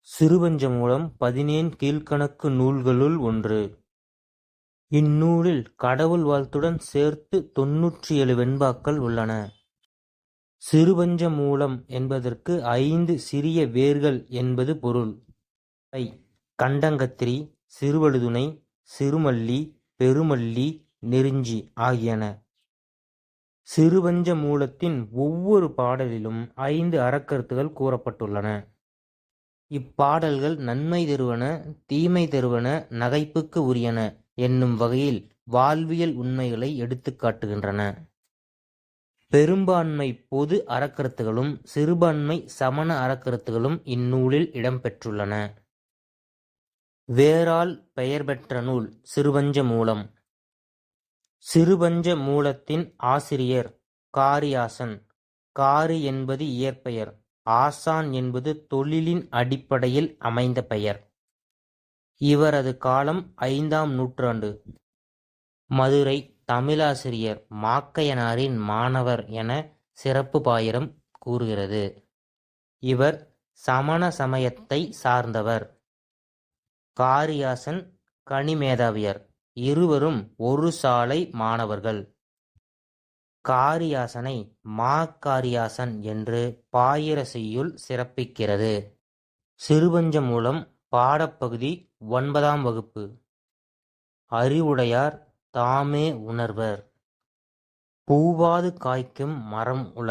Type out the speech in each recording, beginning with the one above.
சிறுபஞ்சமூலம் 17 கீழ்க்கணக்கு நூல்களுள் ஒன்று. இந்நூலில் கடவுள் வாழ்த்துடன் சேர்த்து 97 வெண்பாக்கள் உள்ளன. சிறுபஞ்சமூலம் என்பதற்கு 5 சிறிய வேர்கள் என்பது பொருள். அவை கண்டங்கத்திரி, சிறுவழுதுணை, சிறுமல்லி, பெருமல்லி, நெருஞ்சி ஆகியன. சிறுபஞ்சமூலத்தின் ஒவ்வொரு பாடலிலும் 5 அறக்கருத்துகள் கூறப்பட்டுள்ளன. இப்பாடல்கள் நன்மை தருவன, தீமை தருவன, நகைப்புக்கு உரியன என்னும் வகையில் வாழ்வியல் உண்மைகளை எடுத்துக் காட்டுகின்றன. பெரும்பான்மை பொது அறக்கருத்துகளும் சிறுபான்மை சமண அறக்கருத்துகளும் இந்நூலில் இடம்பெற்றுள்ளன. வேரால் பெயர் பெற்ற நூல் சிறுபஞ்சமூலம். சிறுபஞ்சமூலத்தின் ஆசிரியர் காரியாசன். காரி என்பது இயற்பெயர். ஆசான் என்பது தொழிலின் அடிப்படையில் அமைந்த பெயர். இவரது காலம் 5ஆம் நூற்றாண்டு. மதுரை தமிழாசிரியர் மாக்கையனாரின் மாணவர் என சிறப்பு பாயிரம் கூறுகிறது. இவர் சமண சமயத்தை சார்ந்தவர். காரியாசன் கணிமேதாவியர். இருவரும் ஒரு சாலை மாணவர்கள். காரியாசனை மாக்காரியாசன் என்று பாயிர செய்யுள் சிறப்பிக்கிறது. சிறுபஞ்சமூலம் பாடப்பகுதி 9ஆம் வகுப்பு. அறிவுடையார் தாமே உணர்வர். பூவாது காய்க்கும் மரம் உள,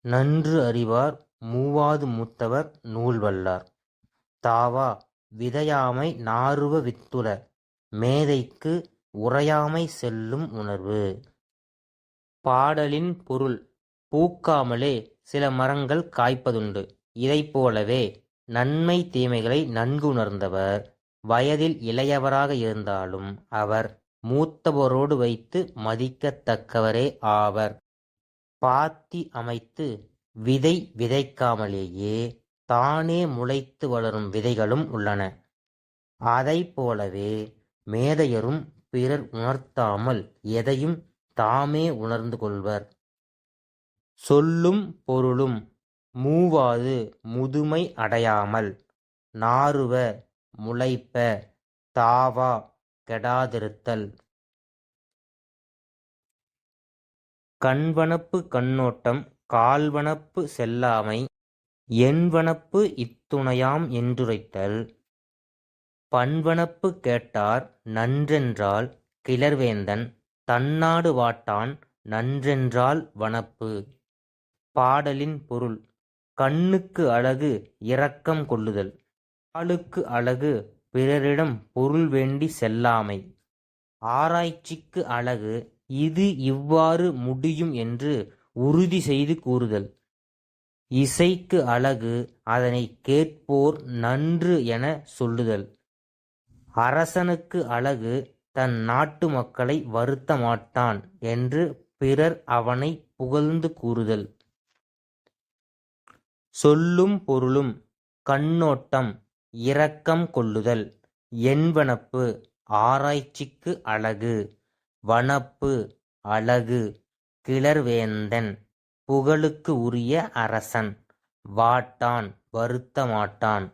நன்று அறிவார் மூவாது மூத்தவர் நூல் வல்லார். தாவா விதையாமை நாறுவ வித்துள, மேதைக்கு உரையாமை செல்லும் உணர்வு. பாடலின் பொருள்: பூக்காமலே சில மரங்கள் காய்ப்பதுண்டு. இதைப் போலவே நன்மை தீமைகளை நன்கு உணர்ந்தவர் வயதில் இளையவராக இருந்தாலும் அவர் மூத்தவரோடு வைத்து மதிக்கத்தக்கவரே ஆவர். பாத்தி அமைத்து விதை விதைக்காமலேயே தானே முளைத்து வளரும் விதைகளும் உள்ளன. அதைப் போலவே மேதையரும் பிறர் உணர்த்தாமல் எதையும் தாமே உணர்ந்து கொள்வர். சொல்லும் பொருளும்: மூவாது முதுமை அடையாமல், நாறுவ முளைப்ப, தாவா கெடாதிருத்தல். கண்வனப்பு கண்ணோட்டம், கால்வனப்பு செல்லாமை, எண்வனப்பு இத்துணையாம் என்றுரைத்தல். பண்வனப்பு கேட்டார் நன்றென்றால் கிளர்வேந்தன், தன்னாடு வாட்டான் நன்றென்றால் வனப்பு. பாடலின் பொருள்: கண்ணுக்கு அழகு இரக்கம் கொள்ளுதல். காலுக்கு அழகு பிறரிடம் பொருள் வேண்டி செல்லாமை. ஆராய்ச்சிக்கு அழகு இது இவ்வாறு முடியும் என்று உறுதி செய்து கூறுதல். இசைக்கு அழகு அதனை கேட்போர் நன்று என சொல்லுதல். அரசனுக்கு அழகு தன் நாட்டு மக்களை வருத்த மாட்டான் என்று பிறர் அவனை புகழ்ந்து கூறுதல். சொல்லும் பொருளும்: கண்ணோட்டம் இரக்கம் கொள்ளுதல். எண்வனப்பு ஆராய்ச்சிக்கு அழகு. வனப்பு அழகு. கிளர்வேந்தன் புகழுக்கு உரிய அரசன். வாட்டான் வருத்த மாட்டான்.